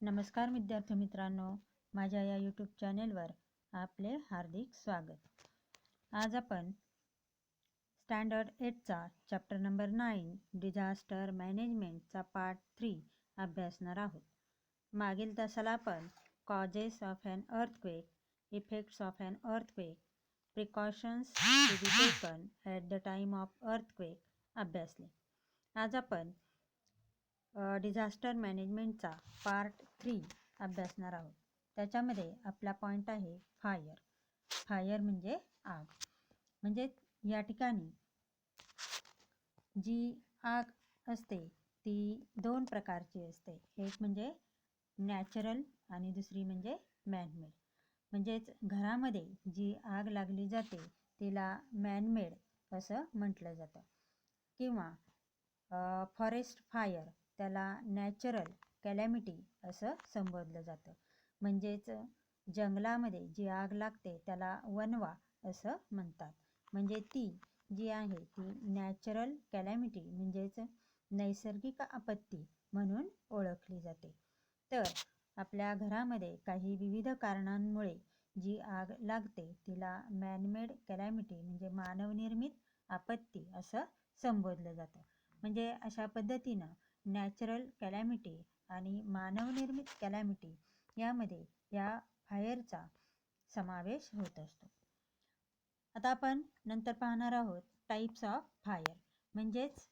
नमस्कार विद्यार्थी मित्रांनो, माझ्या या यूट्यूब चॅनेलवर आपले हार्दिक स्वागत. आज आपण स्टँडर्ड 8चा चॅप्टर नंबर 9 डिझास्टर मॅनेजमेंटचा पार्ट 3 अभ्यासणार आहोत. मागील तासाला आपण causes of an earthquake, effects of an earthquake, precautions to be taken at the time of earthquake अभ्यासले. आज आपण डिझास्टर मॅनेजमेंटचा पार्ट 3 अभ्यासणार आहोत. त्याच्यामध्ये आपला पॉईंट आहे फायर. फायर म्हणजे आग. म्हणजे या ठिकाणी जी आग असते ती दोन प्रकारची असते. एक म्हणजे नॅचरल आणि दुसरी म्हणजे मॅनमेड. म्हणजेच घरामध्ये जी आग लागली जाते तिला मॅनमेड असं म्हटलं जातं. किंवा फॉरेस्ट फायर त्याला नॅचरल कॅलॅमिटी असं संबोधलं जातं. म्हणजेच जंगलामध्ये जी आग लागते त्याला वणवा असं म्हणतात. म्हणजे ती जी आहे ती नॅचरल कॅलॅमिटी म्हणजेच नैसर्गिक आपत्ती म्हणून ओळखली जाते. तर आपल्या घरामध्ये काही विविध कारणांमुळे जी आग लागते तिला मॅनमेड कॅलॅमिटी म्हणजे मानवनिर्मित आपत्ती असं संबोधलं जातं. म्हणजे अशा पद्धतीनं नॅचरल कॅलॅमिटी आणि मानवनिर्मित कॅलॅमिटी यामध्ये या फायरचा समावेश होत असतो. आता आपण नंतर पाहणार आहोत टाईप्स ऑफ फायर म्हणजेच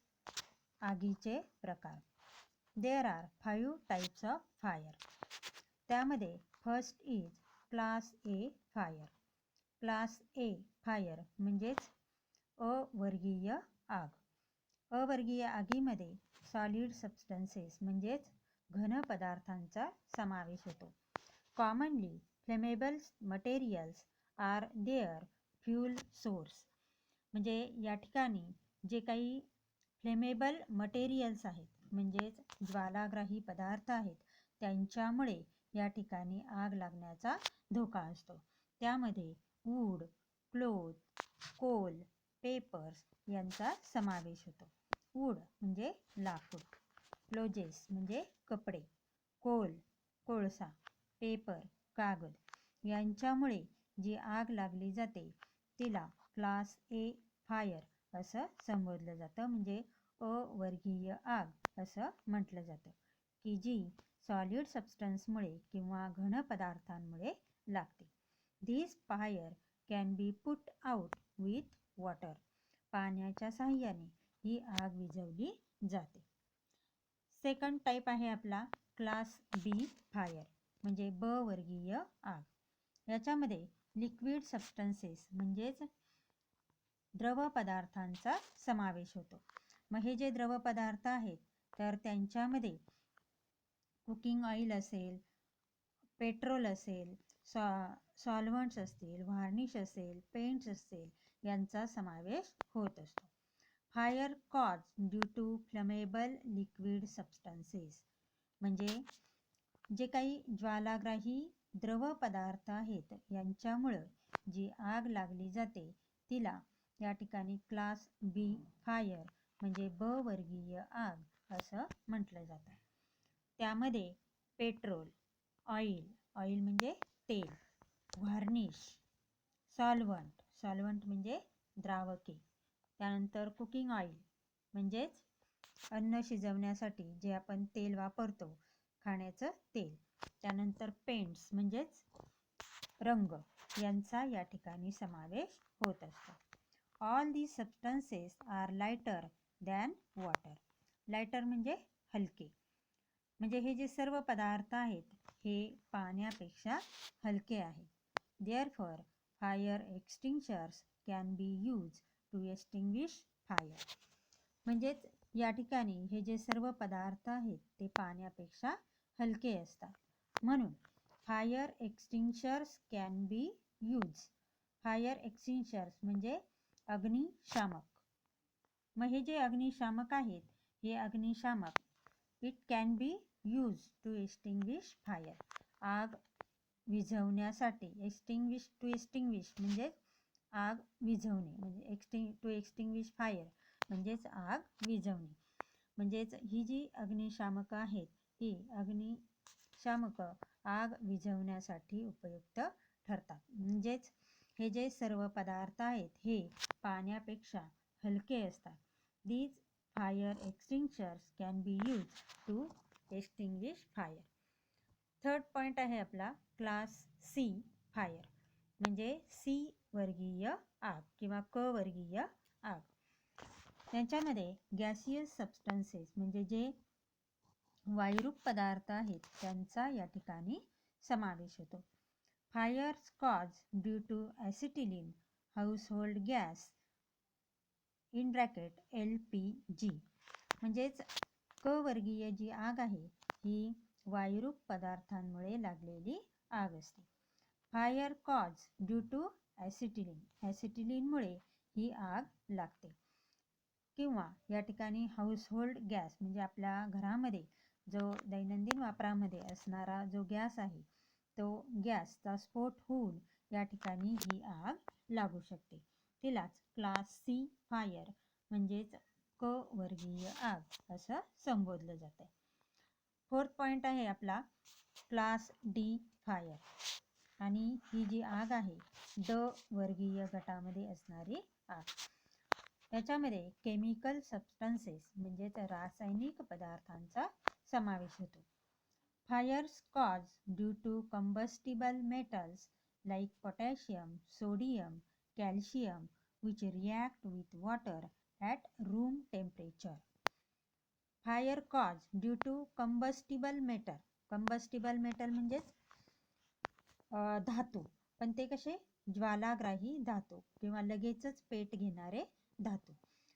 आगीचे प्रकार. There are 5 types of fire. त्यामध्ये first is class A fire. Class A fire म्हणजेच अवर्गीय आग. अवर्गीय आगीमध्ये सॉलिड सबस्टन्सेस म्हणजेच घन पदार्थांचा समावेश होतो. Commonly flammable materials are their fuel source. म्हणजे या ठिकाणी जे काही फ्लेमेबल मटेरियल्स आहेत म्हणजेच ज्वालाग्राही पदार्थ आहेत त्यांच्यामुळे या ठिकाणी आग लागण्याचा धोका असतो. त्यामध्ये वूड, क्लोथ, कोल, पेपर्स यांचा समावेश होतो. वूड म्हणजे लाकूड, क्लोजेस म्हणजे कपडे, कोल कोळसा, पेपर कागद यांच्यामुळे जी आग लागली जाते तिला क्लास ए फायर असं संबोधलं जातं. म्हणजे अवर्गीय आग असं म्हटलं जातं की जी सॉलिड सबस्टन्समुळे किंवा घन पदार्थांमुळे लागते. This fire can be put out with water. पाण्याच्या साहाय्याने ही आग विझवली जाते. सेकंड टाईप आहे आपला क्लास बी फायर म्हणजे ब वर्गीय आग. याच्यामध्ये लिक्विड सबस्टन्सेस म्हणजेच द्रव पदार्थांचा समावेश होतो. मग हे जे द्रव पदार्थ आहेत तर त्यांच्यामध्ये कुकिंग ऑइल असेल, पेट्रोल असेल, सॉल्व्हंट्स असतील, व्हार्निश असेल, पेंट्स असेल यांचा समावेश होत असतो. Fire cause due to flammable liquid substances म्हणजे जे काही ज्वालाग्राही द्रव पदार्थ आहेत यांच्यामुळं जी आग लागली जाते तिला या ठिकाणी क्लास बी फायर म्हणजे ब वर्गीय आग असं म्हटलं जातं. त्यामध्ये पेट्रोल, ऑइल म्हणजे तेल, व्हार्निश, सॉल्व्हंट म्हणजे द्रावके, त्यानंतर कुकिंग ऑइल म्हणजेच अन्न शिजवण्यासाठी जे आपण तेल वापरतो खाण्याचं तेल, त्यानंतर पेंट्स म्हणजेच रंग यांचा या ठिकाणी समावेश होत असतो. All these substances are lighter than water. Lighter म्हणजे हलके. म्हणजे हे जे सर्व पदार्थ आहेत हे पाण्यापेक्षा हलके आहेत. Therefore fire extinguishers can be use to extinguish fire. म्हणजेच या ठिकाणी हे जे सर्व पदार्थ आहेत ते पाण्यापेक्षा हलके असतात. म्हणून fire extinguishers can be use. Fire extinguishers म्हणजे अग्निशामक. मग हे जे अग्निशामक आहेत हे अग्निशामक it can be use to extinguish fire. आग विझवण्यासाठी टू एक्सटिंग्विश म्हणजे आग विझवणे म्हणजे टू एक्सटिंग्विश फायर म्हणजेच आग विझवणे. म्हणजेच ही जी अग्निशामक आहेत ही शामक आग विझवण्यासाठी उपयुक्त ठरतात. म्हणजेच हे जे सर्व पदार्थ आहेत हे पाण्यापेक्षा हलके असतात. These fire extinguishers can be used to extinguish fire. Third point आहे आपला क्लास सी फायर, म्हणजे सी वर्गीय आग किंवा क वर्गीय आग. त्यांच्यामध्ये गॅसियस सबस्टन्सेस म्हणजे जे वायुरूप पदार्थ आहेत त्यांचा या ठिकाणी समावेश होतो. Fires cause due to acetylene, household gas in bracket LPG. म्हणजेच क वर्गीय जी आग आहे ही वायुरूप पदार्थांमुळे लागलेली आग असते. फायर कॉज ड्यू टू ॲसिटिलीन, ॲसिटिलीनमुळे ही आग लागते. किंवा या ठिकाणी हाऊसहोल्ड गॅस म्हणजे आपल्या घरामध्ये जो दैनंदिन वापरामध्ये असणारा जो गॅस आहे तो गॅसचा स्फोट होऊन या ठिकाणी ही आग लागू शकते. तिलाच क्लास सी फायर म्हणजेच क वर्गीय आग असं संबोधलं जातं. फोर्थ पॉइंट आहे आपला क्लास डी फायर, आणि ही जी आग आहे ड वर्गीय गटामध्ये असणारी आग. याच्यामध्ये केमिकल सबस्टन्सेस म्हणजेच रासायनिक पदार्थांचा समावेश होतो. Fires cause due to combustible metals like potassium, sodium, calcium which react with water at room temperature. Fire caused due to combustible metal. Combustible metal म्हणजेच धातू, पण ते कसे ज्वालाग्राही धातू किंवा लगेचच पेट घेणारे धातू.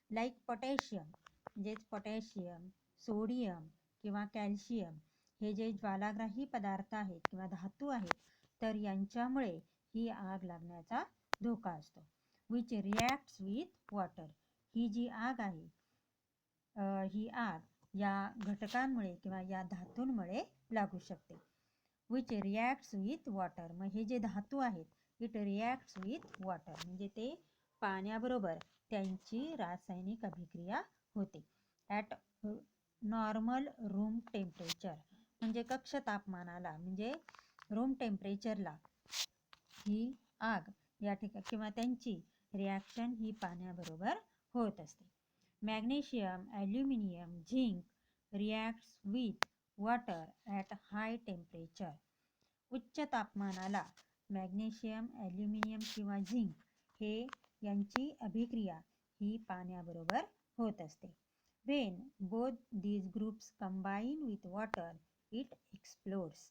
लाईक पोटॅशियम म्हणजेच पोटॅशियम, सोडियम किंवा कॅल्शियम हे जे ज्वालाग्राही पदार्थ आहेत किंवा धातू आहेत तर यांच्यामुळे ही आग लागण्याचा धोका असतो. which reacts with water. ही जी आग आहे ही आग या घटकांमुळे किंवा या धातूंमुळे लागू शकते. which reacts with water. मग हे जे धातू आहेत it reacts with water म्हणजे ते पाण्याबरोबर त्यांची रासायनिक अभिक्रिया होते. at नॉर्मल रूम टेम्परेचर म्हणजे कक्ष तापमानाला म्हणजे रूम टेम्परेचरला ही आग या ठिकाणी किंवा त्यांची रिॲक्शन ही पाण्याबरोबर होत असते. Magnesium, aluminium, zinc reacts with water at high temperature. उच्च तापमानाला मॅग्नेशियम, ॲल्युमिनियम किंवा झिंक हे यांची अभिक्रिया ही पाण्याबरोबर होत असते. When both these groups combine with water, it explodes.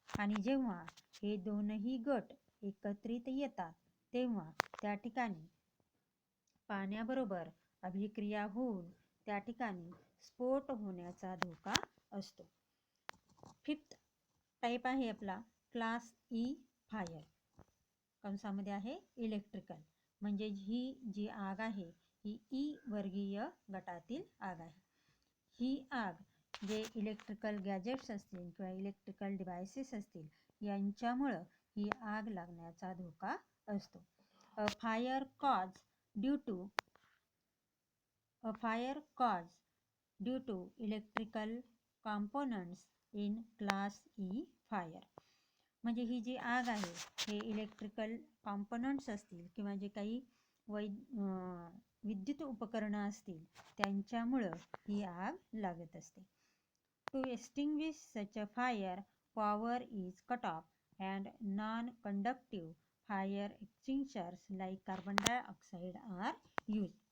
आणि जेव्हा हे दोनही गट एकत्रित येतात तेव्हा त्या ठिकाणी पाण्याबरोबर अभिक्रिया होऊन त्या ठिकाणी स्फोट होण्याचा धोका असतो. फिफ्थ टाईप आहे आपला क्लास ई फायर, कंसामध्ये आहे इलेक्ट्रिकल, म्हणजे ही जी आग आहे ही ई वर्गीय गटातील आग आहे. ही आग जे इलेक्ट्रिकल गॅजेट्स असतील किंवा इलेक्ट्रिकल डिव्हायसेस असतील यांच्यामुळं ही आग लागण्याचा धोका असतो. A fire caused due to electrical components in class E fire. म्हणजे ही जी आग आहे हे इलेक्ट्रिकल कॉम्पोनंट्स असतील किंवा जे काही विद्युत उपकरणं असतील त्यांच्यामुळं ही आग लागत असते. To extinguish such a fire, power is cut off and non-conductive fire extinguishers like carbon dioxide are used.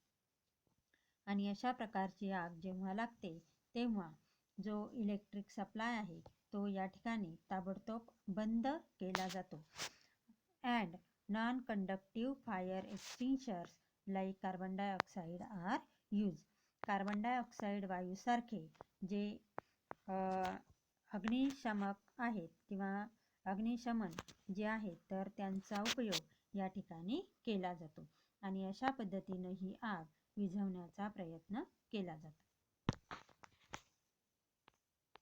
आणि अशा प्रकारची आग जेव्हा लागते तेव्हा जो इलेक्ट्रिक सप्लाय आहे तो या ठिकाणी ताबडतोब बंद केला जातो. And non conductive fire extinguishers like carbon dioxide are use. Carbon dioxide वायूसारखे जे अग्निशामक आहेत किंवा अग्निशमन जे आहेत तर त्यांचा उपयोग या ठिकाणी केला जातो आणि अशा पद्धतीनं ही आग विझवण्याचा प्रयत्न केला जातो.